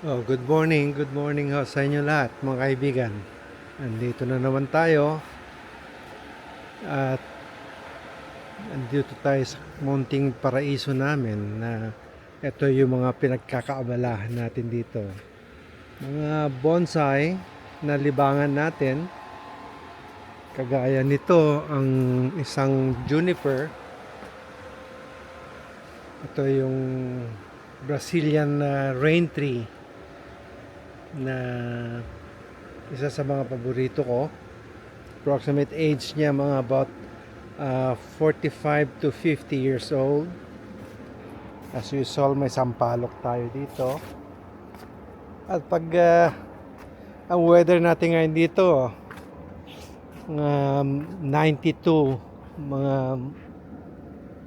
Oh, good morning ho sa inyo lahat mga kaibigan. Andito na naman tayo at andito tayo sa munting paraiso namin na ito yung mga pinagkakaabalahan natin dito. Mga bonsai na libangan natin, kagaya nito ang isang juniper. Ito yung Brazilian rain tree na isa sa mga paborito ko. Approximate age niya mga about 45 to 50 years old. As usual, may sampalok tayo dito. At pag ang weather natin ngayon dito, 92, mga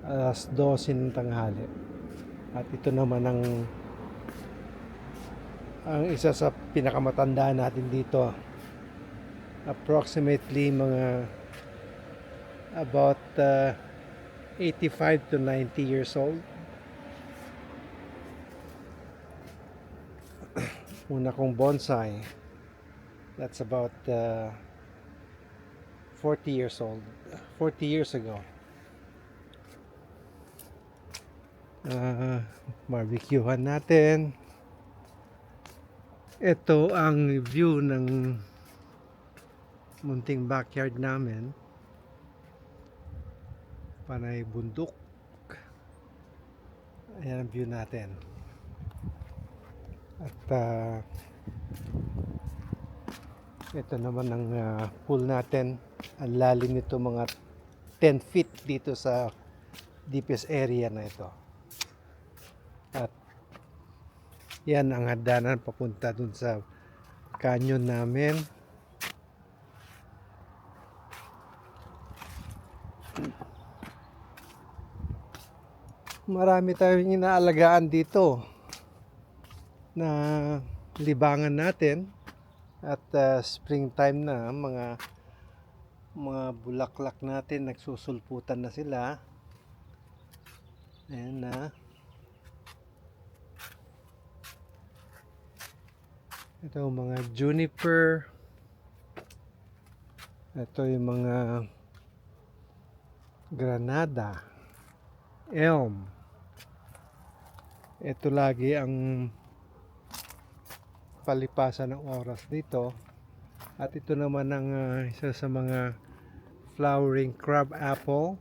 alas 12 ng tanghali. At ito naman ang isa sa pinakamatanda natin dito. Approximately mga about 85 to 90 years old. Una kong bonsai, that's about 40 years old, 40 years ago. Barbecuehan natin. Ito ang view ng munting backyard namin. Panay bundok. Ayan ang view natin. At ito naman ang pool natin. Ang lalim nito mga 10 feet dito sa deepest area na ito. At yan ang hagdanan papunta dun sa canyon namin. Marami tayong inaalagaan dito na libangan natin. At springtime na, mga bulaklak natin nagsusulputan na sila. Ayan na. Ito yung mga juniper. Ito yung mga granada, elm. Ito lagi ang palipasan ng oras dito. At ito naman ang isa sa mga flowering crab apple.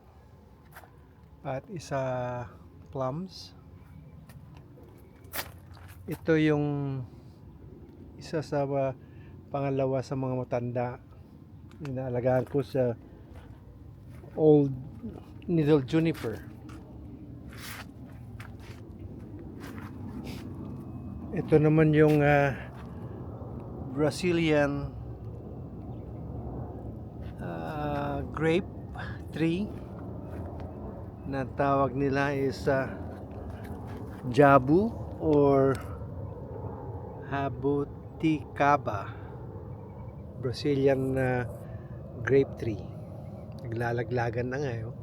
At isa plums. Ito yung isa sa pangalawa sa mga matanda. Inaalagaan ko sa old needle juniper. Ito naman yung Brazilian grape tree na tawag nila is jabu or jabuticaba. Brazilian grape tree. Naglalaglagan na nga yun.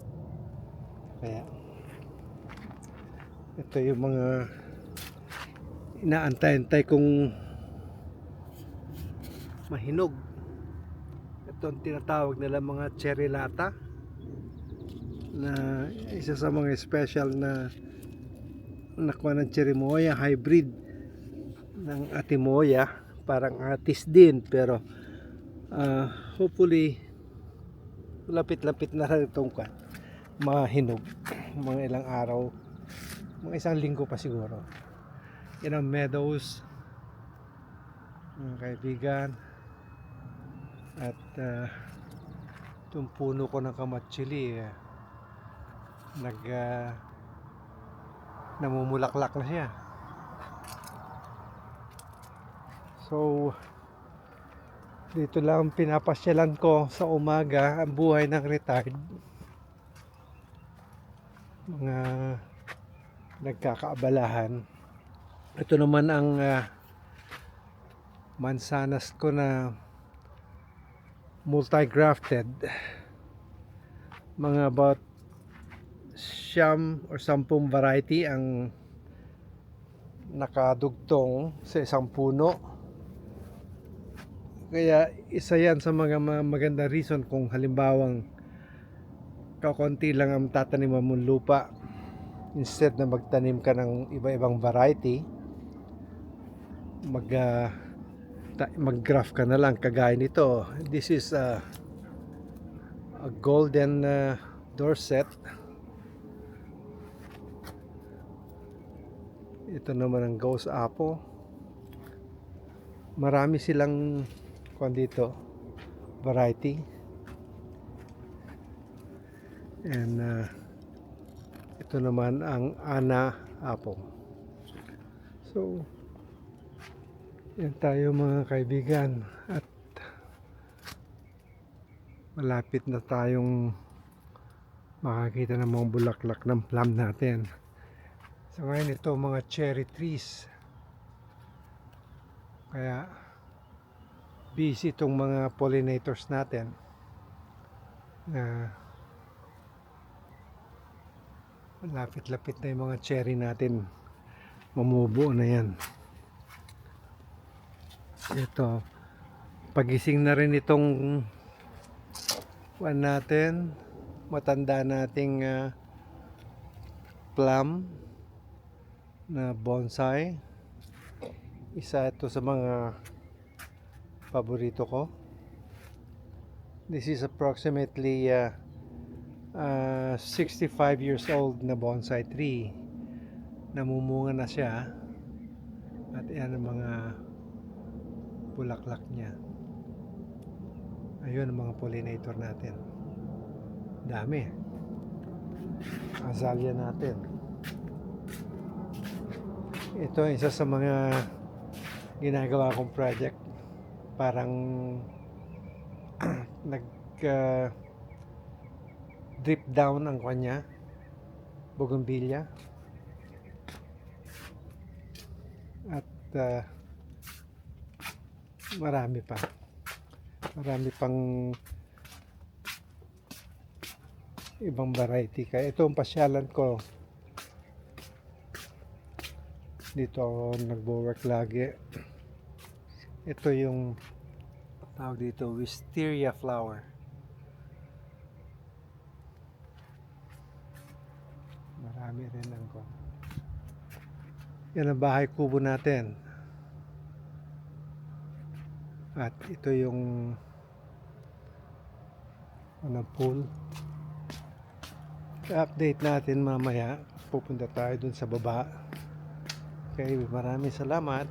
Kaya ito yung mga inaantay-antay kong mahinog. Ito ang tinatawag nila mga cherry lata, na isa sa mga special na nakuha ng cherimoya hybrid ng atimoya. Parang atis din, pero hopefully lapit-lapit na rin itong mahinog. Mga ilang araw, mga isang linggo pa siguro. Yan ang meadows, mga kaibigan. At itong puno ko ng kamatsili namumulaklak na siya. So dito lang pinapasyalan ko sa umaga ang buhay ng retired. Mga nagkakaabalahan. Ito naman ang mansanas ko na multi-grafted. Mga about 9 or 10 variety ang nakadugtong sa isang puno. Kaya isa yan sa mga maganda reason kung halimbawang kakonti lang ang tataniman mong lupa, instead na magtanim ka ng iba-ibang variety, mag-graft ka na lang kagaya nito. This is a golden Dorset. Ito naman ang ghost apple. Marami silang dito variety. And ito naman ang Ana apple. So yan tayo mga kaibigan, at malapit na tayong makakita ng mga bulaklak ng plum natin. So ngayon ito mga cherry trees, kaya busy itong mga pollinators natin na lapit-lapit na yung mga cherry natin, mamubuo na yan. Ito, pagising na rin itong natin, matanda nating plum na bonsai. Isa ito sa mga paborito ko. This is approximately 65 years old na bonsai tree. Namumunga na siya, at yan ang mga bulaklak niya. Ayun ang mga pollinator natin. Dami. Azalea natin. Ito isa sa mga ginagawa kong project. Parang drip down ang kanya, bougainvillea. At marami pang ibang variety. Kaya ito ang pasyalan ko. Dito ako nagbo-work lagi. Ito yung tawag dito, wisteria flower. Marami rin lang ko. Yan ang bahay kubo natin. At ito yung pool. I-update natin mamaya. Pupunta tayo dun sa baba. Okay, maraming salamat.